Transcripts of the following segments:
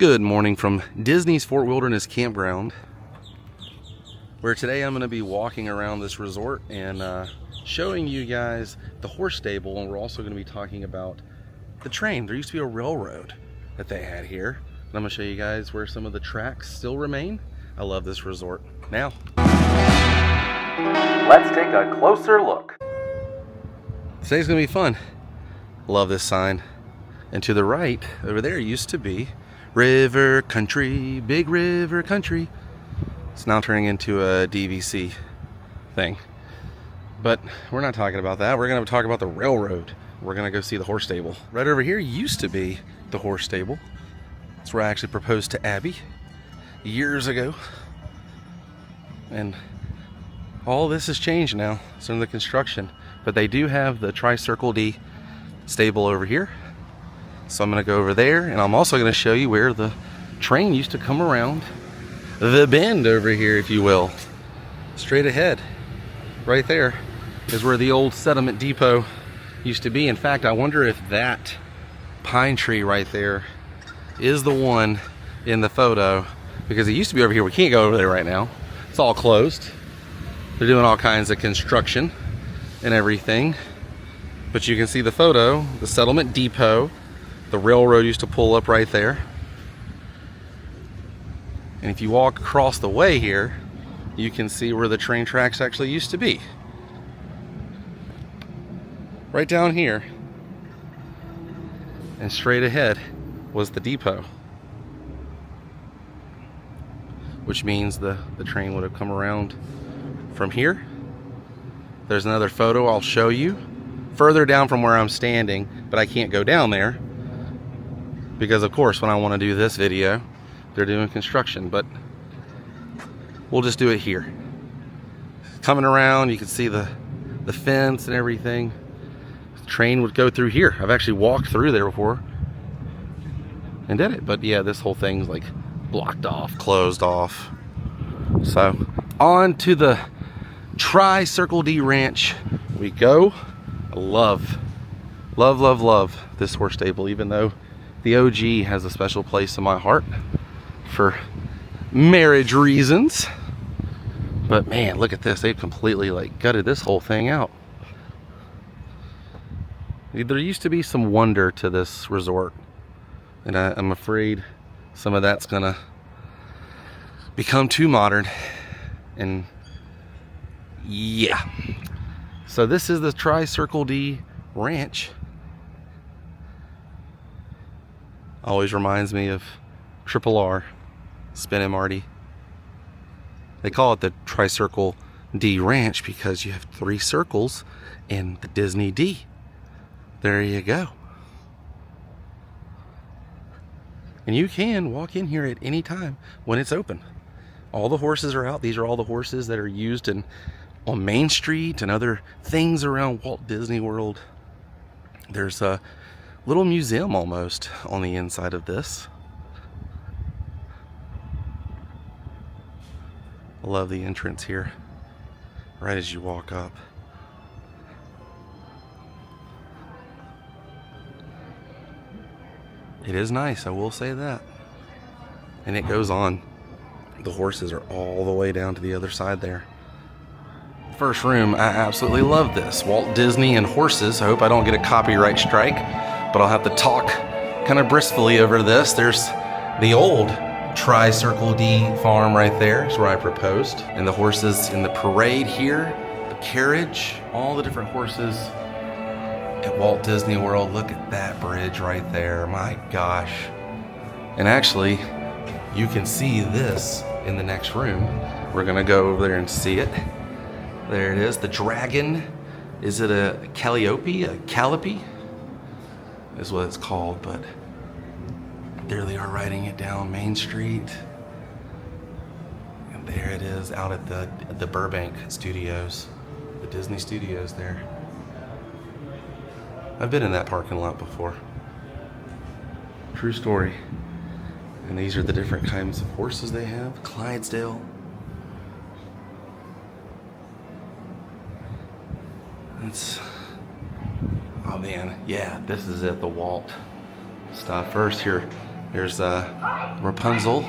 Good morning from Disney's Fort Wilderness Campground, where today I'm going to be walking around this resort and showing you guys the horse stable, and we're also going to be talking about the train. There used to be a railroad that they had here, and I'm going to show you guys where some of the tracks still remain. I love this resort. Now, let's take a closer look. Today's going to be fun. Love this sign. And to the right, over there, used to be River Country, Big River Country. It's now turning into a DVC thing. But we're not talking about that. We're going to talk about the railroad. We're going to go see the horse stable. Right over here used to be the horse stable. That's where I actually proposed to Abby years ago. And all this has changed now. It's in the construction. But they do have the Tri-Circle D stable over here. So I'm going to go over there, and I'm also going to show you where the train used to come around the bend over here, if you will. Straight ahead, right there, is where the old sediment depot used to be. In fact, I wonder if that pine tree right there is the one in the photo, because it used to be over here. We can't go over there right now. It's all closed. They're doing all kinds of construction and everything. But you can see the photo, the settlement depot. The railroad used to pull up right there. And if you walk across the way here, you can see where the train tracks actually used to be. Right down here. And straight ahead was the depot. Which means the train would have come around from here. There's another photo I'll show you. Further down from where I'm standing, but I can't go down there. Because of course when I want to do this video, they're doing construction, but we'll just do it here. Coming around, you can see the fence and everything. The train would go through here. I've actually walked through there before and did it, but yeah, this whole thing's like blocked off, closed off. So on to the Tri-Circle D Ranch we go. I love this horse stable, even though the OG has a special place in my heart for marriage reasons. But man, look at this. They've completely like gutted this whole thing out. There used to be some wonder to this resort, and I'm afraid some of that's gonna become too modern. And yeah. So this is the Tri-Circle D Ranch. Always reminds me of Triple R, Spin and Marty. They call it the Tri-Circle D Ranch because you have 3 circles in the Disney D. There you go. And you can walk in here at any time when it's open. All the horses are out. These are all the horses that are used on Main Street and other things around Walt Disney World. There's a little museum almost on the inside of this. I love the entrance here, right as you walk up. It is nice, I will say that. And it goes on. The horses are all the way down to the other side there. First room, I absolutely love this. Walt Disney and horses. I hope I don't get a copyright strike, but I'll have to talk kind of briskly over this. There's the old Tri-Circle D farm right there. Is where I proposed. And the horses in the parade here, the carriage, all the different horses at Walt Disney World. Look at that bridge right there. My gosh. And actually, you can see this in the next room. We're gonna go over there and see it. There it is, the dragon. Is it a calliope, a calliope? Is what it's called, but there they are writing it down Main Street. And there it is out at the Burbank Studios, the Disney Studios there. I've been in that parking lot before. True story. And these are the different kinds of horses they have. Clydesdale. It's, oh man, yeah, this is it, the Walt stuff. First, your There's Rapunzel.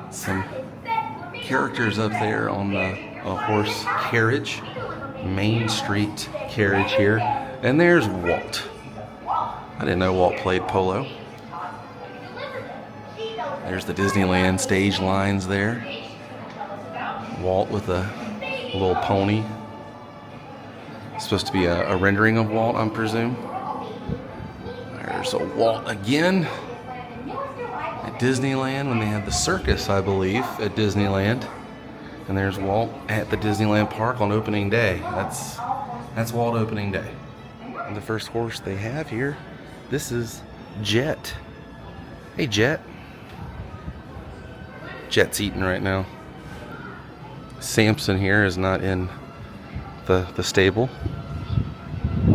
Some characters up there on a horse carriage. Main Street carriage here. And there's Walt. I didn't know Walt played polo. There's the Disneyland stage lines there. Walt with a little pony. It's supposed to be a rendering of Walt, I presume. There's a Walt again at Disneyland when they had the circus, I believe, at Disneyland. And there's Walt at the Disneyland Park on opening day. That's Walt opening day. And the first horse they have here, this is Jet. Hey, Jet. Jet's eating right now. Samson here is not in the stable,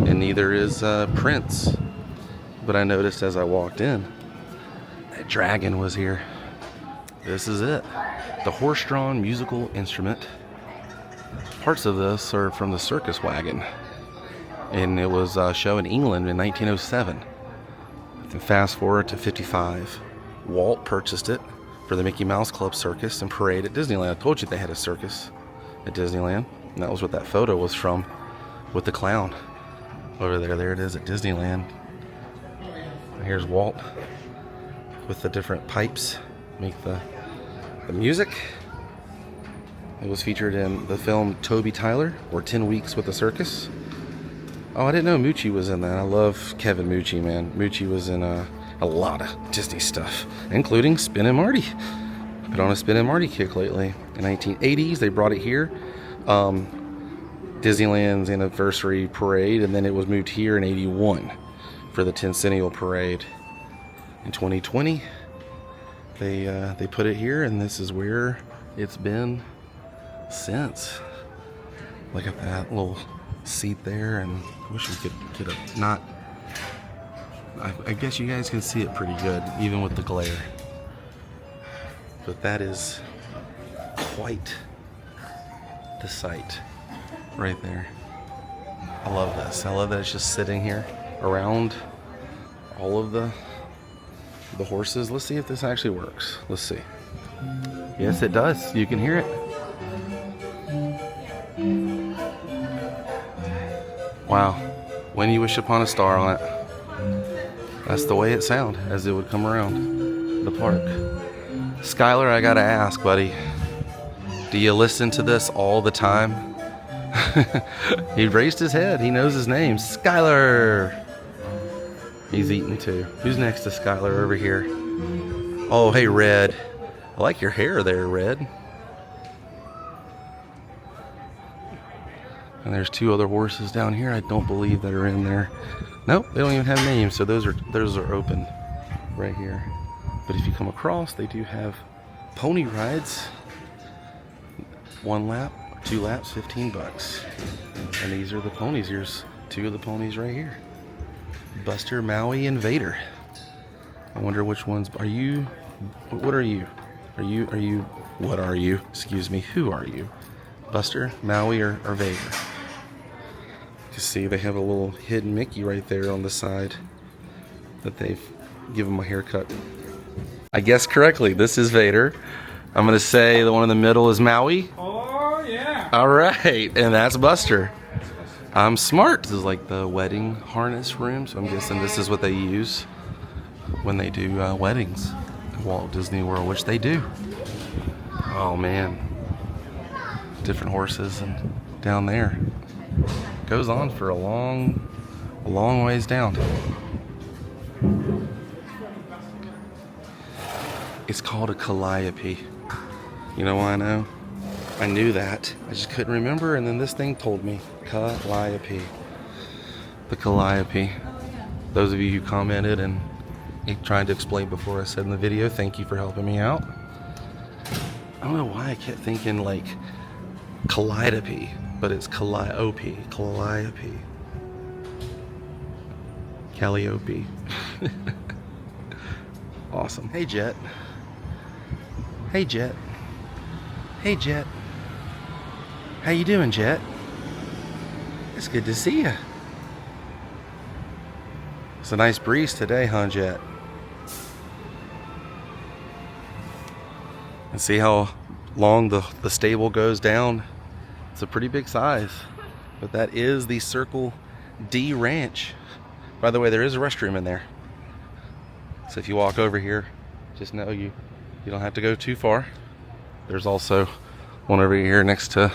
and neither is Prince. But I noticed as I walked in, that dragon was here. This is it. The horse-drawn musical instrument. Parts of this are from the circus wagon, and it was shown in England in 1907. Then fast forward to 55. Walt purchased it for the Mickey Mouse Club circus and parade at Disneyland. I told you they had a circus at Disneyland, and that was what that photo was from, with the clown over there. There it is at Disneyland. And here's Walt with the different pipes make the music. It was featured in the film Toby Tyler, or 10 Weeks with the Circus. Oh, I didn't know Moochie was in that. I love Kevin Moochie, man. Moochie was in a lot of Disney stuff, including Spin and Marty. Been on a Spin and Marty kick lately. In 1980s, they brought it here. Disneyland's anniversary parade, and then it was moved here in 81 for the Tencennial Parade. In 2020, they put it here, and this is where it's been since. Look at that little seat there, and I wish we could get a not. I guess you guys can see it pretty good, even with the glare. But that is quite the sight right there. I love this. I love that it's just sitting here around all of the horses. Let's see if this actually works. Let's see. Yes, it does. You can hear it. Wow. When you wish upon a star on it. That's the way it sounded as it would come around the park. Skylar, I gotta ask, buddy, do you listen to this all the time? He raised his head. He knows his name. Skylar! He's eating too. Who's next to Skylar over here? Oh, hey, Red. I like your hair there, Red. And there's two other horses down here I don't believe that are in there. Nope, they don't even have names, so those are open right here. But if you come across, they do have pony rides. 1 lap, 2 laps, $15. And these are the ponies. Here's 2 of the ponies right here. Buster, Maui, and Vader. I wonder which ones are you? What are you? Are you? What are you? Excuse me. Who are you? Buster, Maui, or Vader? You see, they have a little hidden Mickey right there on the side that they've given him a haircut. I guessed correctly. This is Vader. I'm going to say the one in the middle is Maui. Oh, yeah. All right. And that's Buster. I'm smart. This is like the wedding harness room, so I'm guessing this is what they use when they do weddings at Walt Disney World, which they do. Oh, man. Different horses and down there. Goes on for a long ways down. It's called a calliope. You know why I know? I knew that. I just couldn't remember, and then this thing told me. Calliope. The calliope. Those of you who commented and tried to explain before I said in the video, thank you for helping me out. I don't know why I kept thinking like calliope, but it's calliope. Calliope. Calliope. Awesome. Hey, Jet. Hey, Jet. Hey, Jet. How you doing, Jet? It's good to see you. It's a nice breeze today, huh, Jet? And see how long the stable goes down? It's a pretty big size. But that is the Circle D Ranch. By the way, there is a restroom in there. So if you walk over here, just know you don't have to go too far. There's also one over here next to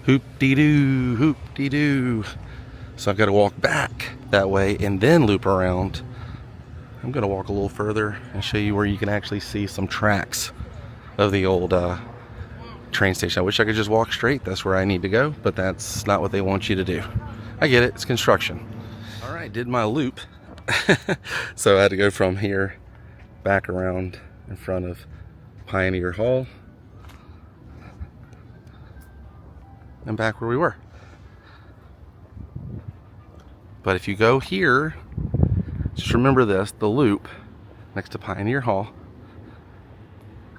Hoop-dee-doo, hoop-dee-doo. So I've got to walk back that way and then loop around. I'm going to walk a little further and show you where you can actually see some tracks of the old train station. I wish I could just walk straight. That's where I need to go, but that's not what they want you to do. I get it. It's construction. All right, did my loop. So I had to go from here back around in front of Pioneer Hall and back where we were. But if you go here, just remember this, the loop next to Pioneer Hall,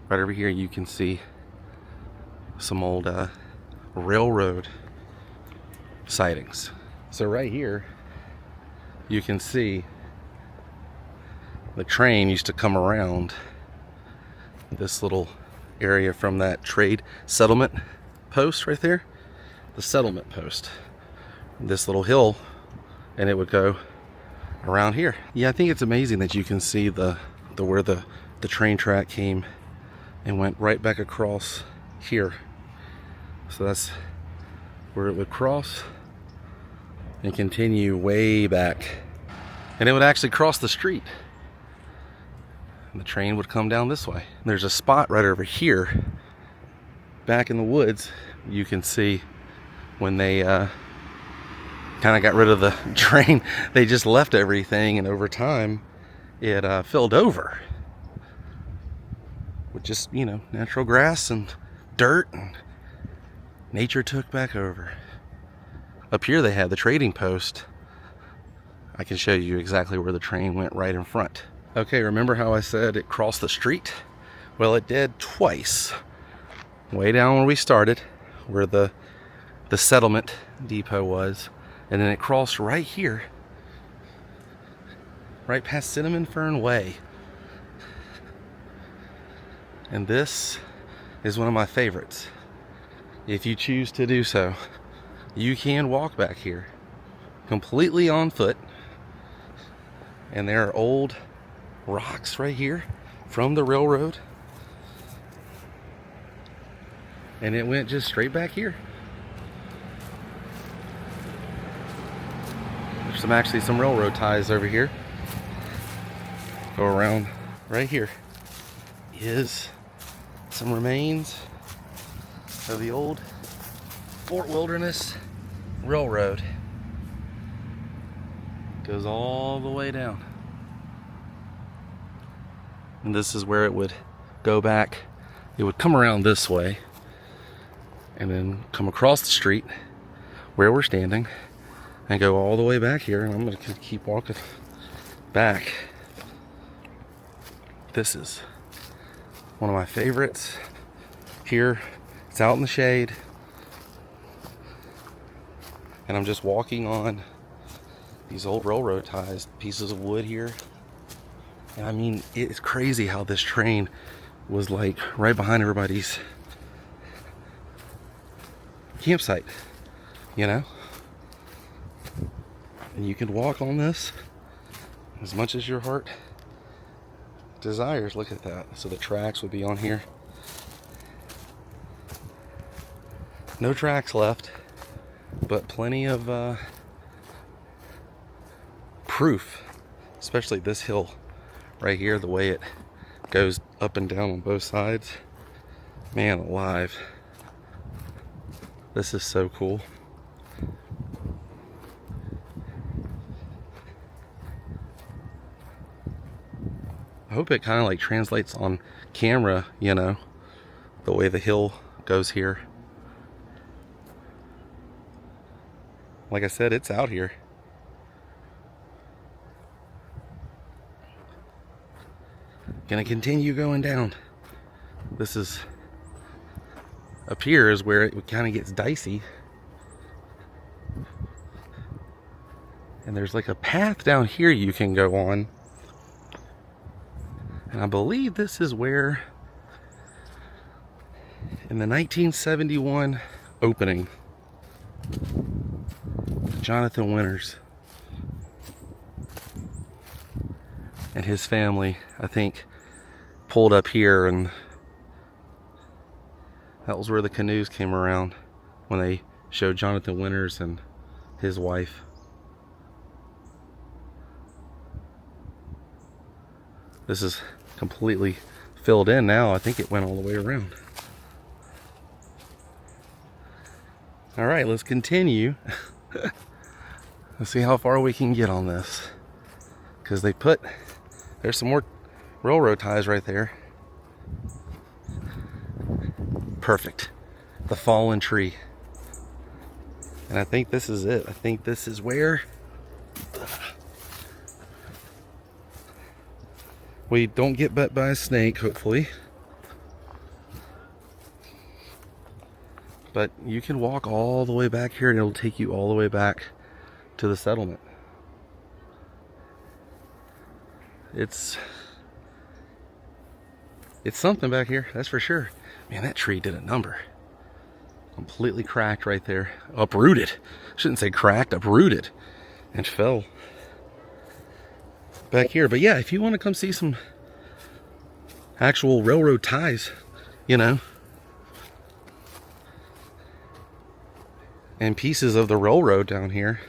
right over here you can see some old railroad sightings. So right here you can see the train used to come around this little area from that trade settlement post right there, the settlement post, this little hill, and it would go around here. Yeah, I think it's amazing that you can see the where the train track came and went right back across here. So that's where it would cross and continue way back, and it would actually cross the street. And the train would come down this way. There's a spot right over here back in the woods. You can see when they kind of got rid of the train, they just left everything, and over time it filled over with just, you know, natural grass and dirt, and nature took back over. Up here they had the trading post. I can show you exactly where the train went right in front. Okay, remember how I said it crossed the street? Well, it did twice. Way down where we started, where the settlement depot was, and then it crossed right here, right past Cinnamon Fern Way. And this is one of my favorites. If you choose to do so, you can walk back here completely on foot, and there are old rocks right here from the railroad, and it went just straight back here. There's actually some railroad ties over here. Go around right here is some remains of the old Fort Wilderness Railroad. Goes all the way down. And this is where it would go back. It would come around this way and then come across the street where we're standing and go all the way back here. And I'm going to keep walking back. This is one of my favorites. Here, it's out in the shade, and I'm just walking on these old railroad ties, pieces of wood here. And I mean, it's crazy how this train was like right behind everybody's campsite, you know? And you can walk on this as much as your heart desires. Look at that. So the tracks would be on here. No tracks left, but plenty of proof, especially this hill right here, the way it goes up and down on both sides. Man alive, this is so cool. I hope it kind of like translates on camera, you know, the way the hill goes here. Like I said, it's out here. Gonna continue going down. This is up here is where it kind of gets dicey. And there's like a path down here you can go on. And I believe this is where, in the 1971 opening, Jonathan Winters and his family, I think, pulled up here, and that was where the canoes came around when they showed Jonathan Winters and his wife. This is completely filled in now. I think it went all the way around. All right, let's continue. Let's see how far we can get on this. Because there's some more railroad ties right there. Perfect. The fallen tree. And I think this is it. I think this is where we don't get bit by a snake, hopefully. But you can walk all the way back here and it'll take you all the way back to the settlement. It's something back here, that's for sure. Man, that tree did a number. Completely cracked right there. Uprooted. Shouldn't say cracked, uprooted. And fell back here. But yeah, if you want to come see some actual railroad ties, you know, and pieces of the railroad down here,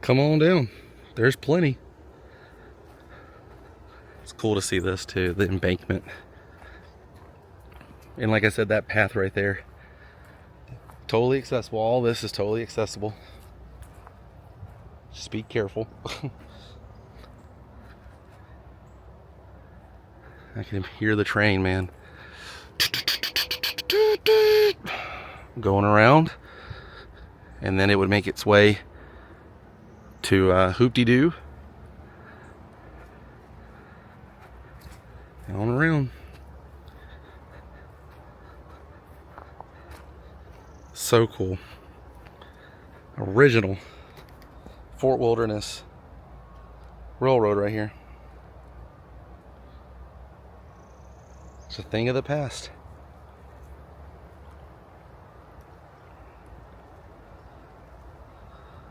come on down. There's plenty. It's cool to see this too, the embankment. And like I said, that path right there, totally accessible. All this is totally accessible. Just be careful. I can hear the train, man. Going around. And then it would make its way to Hoop-de-Doo. And on around. So cool. Original Fort Wilderness Railroad right here. It's a thing of the past.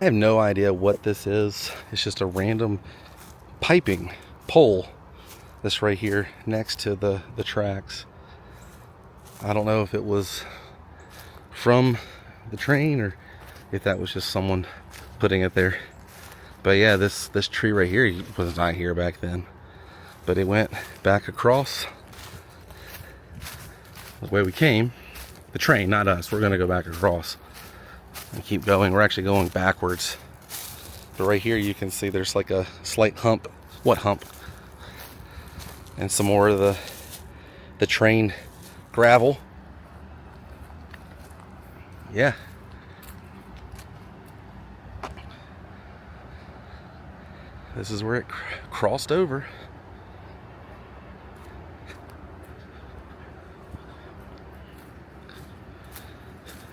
I have no idea what this is. It's just a random piping pole that's right here next to the tracks. I don't know if it was from the train or if that was just someone putting it there. But yeah, this tree right here was not here back then. But it went back across the way we came. The train, not us. We're gonna go back across and keep going. We're actually going backwards. But right here you can see there's like a slight hump. What hump? And some more of the train gravel. Yeah. This is where it crossed over.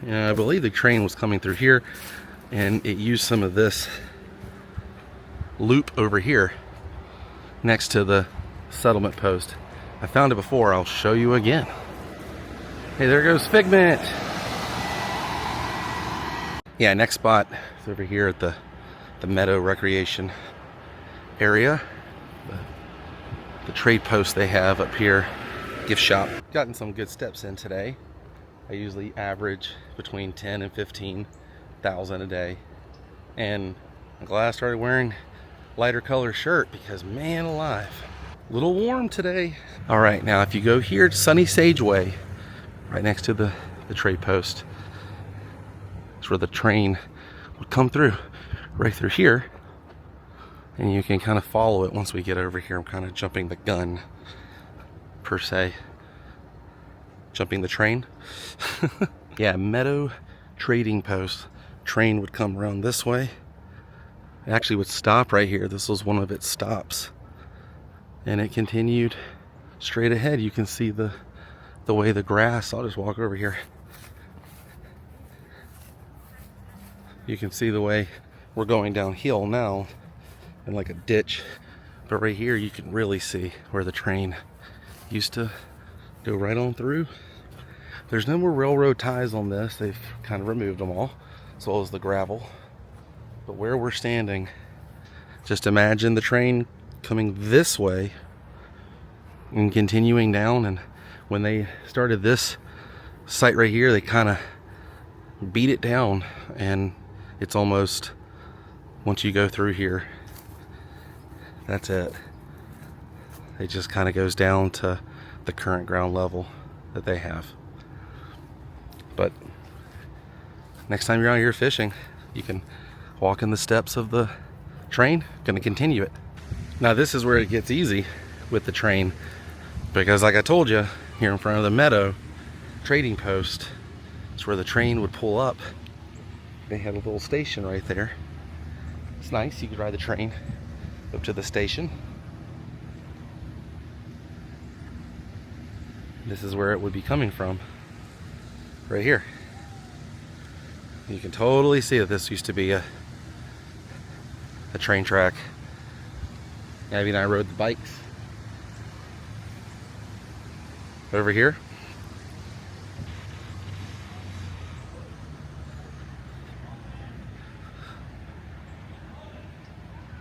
Yeah, I believe the train was coming through here and it used some of this loop over here next to the settlement post. I found it before, I'll show you again. Hey, there goes Figment. Yeah, next spot is over here at the Meadow Recreation area. The trade post they have up here, gift shop. Gotten some good steps in today. I usually average between 10 and 15,000 a day. And I'm glad I started wearing lighter color shirt because man alive, a little warm today. All right, now if you go here to Sunny Sage Way, right next to the trade post, it's where the train would come through, right through here. And you can kind of follow it once we get over here. I'm kind of jumping the gun, per se. Jumping the train. Yeah, Meadow Trading Post. Train would come around this way. It actually would stop right here. This was one of its stops. And it continued straight ahead. You can see the way the grass, I'll just walk over here. You can see the way we're going downhill now in like a ditch But right here you can really see where the train used to go right on through. There's no more railroad ties on this. They've kind of removed them all, as well as the gravel. But where we're standing, just imagine the train coming this way and continuing down. And when they started this site right here, they kind of beat it down, and it's almost, once you go through here, that's it. It just kind of goes down to the current ground level that they have. But next time you're out here fishing, you can walk in the steps of the train. Gonna continue it. Now this is where it gets easy with the train, because like I told you, here in front of the Meadow trading post, it's where the train would pull up. They had a little station right there. It's nice, you could ride the train up to the station. This is where it would be coming from, right here. You can totally see that this used to be a train track. Abby and I rode the bikes over here.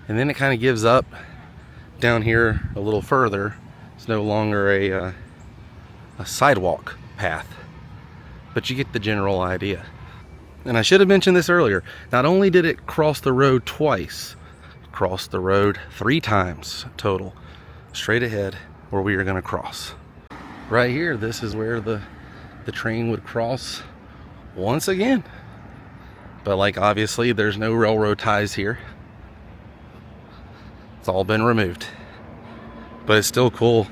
And then it kind of gives up down here a little further. It's no longer a sidewalk path, but you get the general idea. And I should have mentioned this earlier. Not only did it cross the road twice, it crossed the road 3 times total, straight ahead where we are going to cross. Right here, this is where the train would cross once again. But like, obviously there's no railroad ties here. It's all been removed. But it's still cool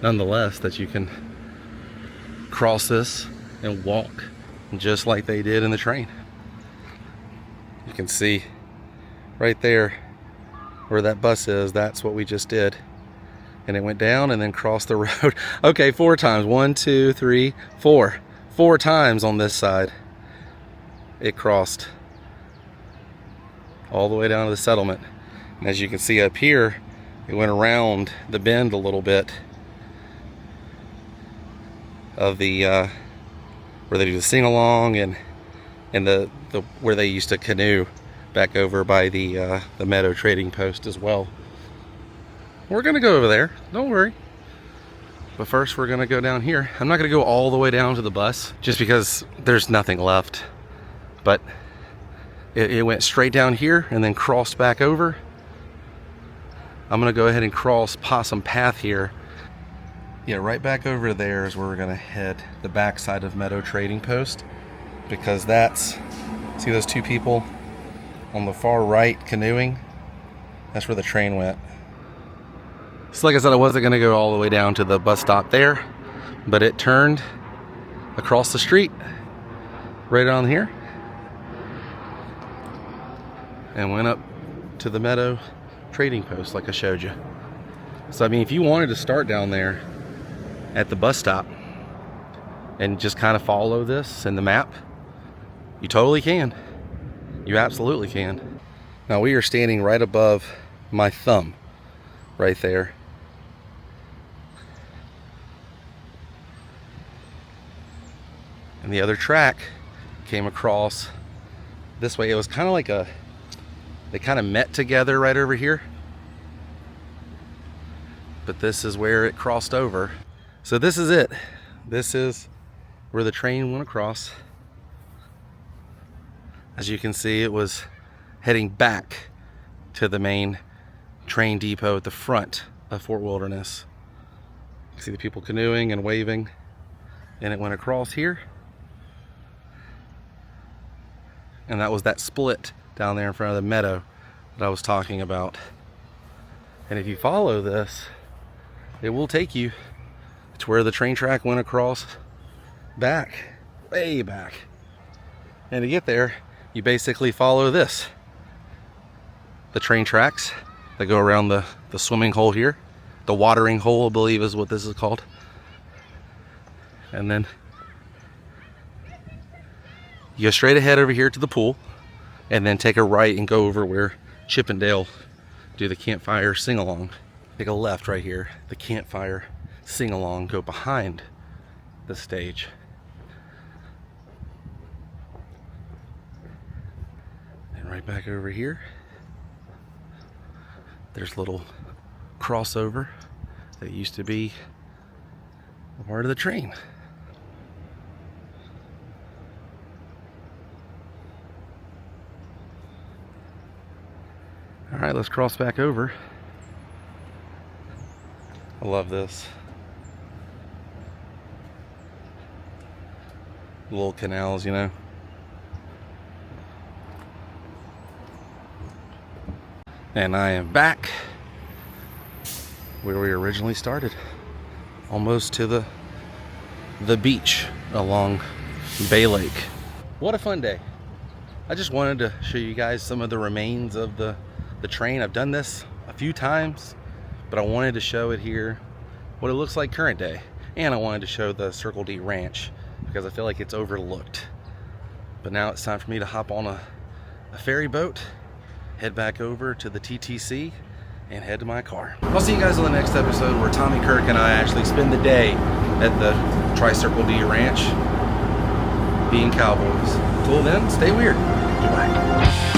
nonetheless that you can cross this and walk just like they did in the train. You can see right there where that bus is. That's what we just did. And it went down and then crossed the road. Okay, 4 times. 1, 2, 3, 4. 4 times on this side. It crossed all the way down to the settlement. And as you can see up here, it went around the bend a little bit of the where they do the sing-along and the where they used to canoe back over by the Meadow trading post as well. We're gonna go over there, don't worry. But first we're gonna go down here. I'm not gonna go all the way down to the bus just because there's nothing left. But it went straight down here and then crossed back over. I'm gonna go ahead and cross Possum Path here. Yeah, right back over there is where we're gonna head, the backside of Meadow Trading Post, because that's, see those 2 people on the far right canoeing? That's where the train went. So like I said, I wasn't gonna go all the way down to the bus stop there, but it turned across the street, right on here, and went up to the Meadow Trading Post like I showed you. So I mean, if you wanted to start down there at the bus stop and just kind of follow this in the map, you totally can. You absolutely can. Now we are standing right above my thumb right there. And the other track came across this way. It was kind of like they kind of met together right over here. But this is where it crossed over. So this is it. This is where the train went across. As you can see, it was heading back to the main train depot at the front of Fort Wilderness. You see the people canoeing and waving, and it went across here. And that was that split down there in front of the Meadow that I was talking about. And if you follow this, it will take you to where the train track went across back, way back. And to get there, you basically follow this. The train tracks that go around the swimming hole here. The watering hole, I believe is what this is called. And then you go straight ahead over here to the pool, and then take a right and go over where Chip and Dale do the campfire sing-along. Take a left right here, the campfire sing-along, go behind the stage. And right back over here, there's a little crossover that used to be a part of the train. All right, let's cross back over. I love this. Little canals, you know. And I am back where we originally started, almost to the beach along Bay Lake. What a fun day. I just wanted to show you guys some of the remains of the train. I've done this a few times, but I wanted to show it here, what it looks like current day. And I wanted to show the Circle D Ranch because I feel like it's overlooked. But now it's time for me to hop on a ferry boat, head back over to the TTC, and head to my car. I'll see you guys on the next episode where Tommy Kirk and I actually spend the day at the Circle D Ranch being cowboys. Until then, stay weird. Goodbye.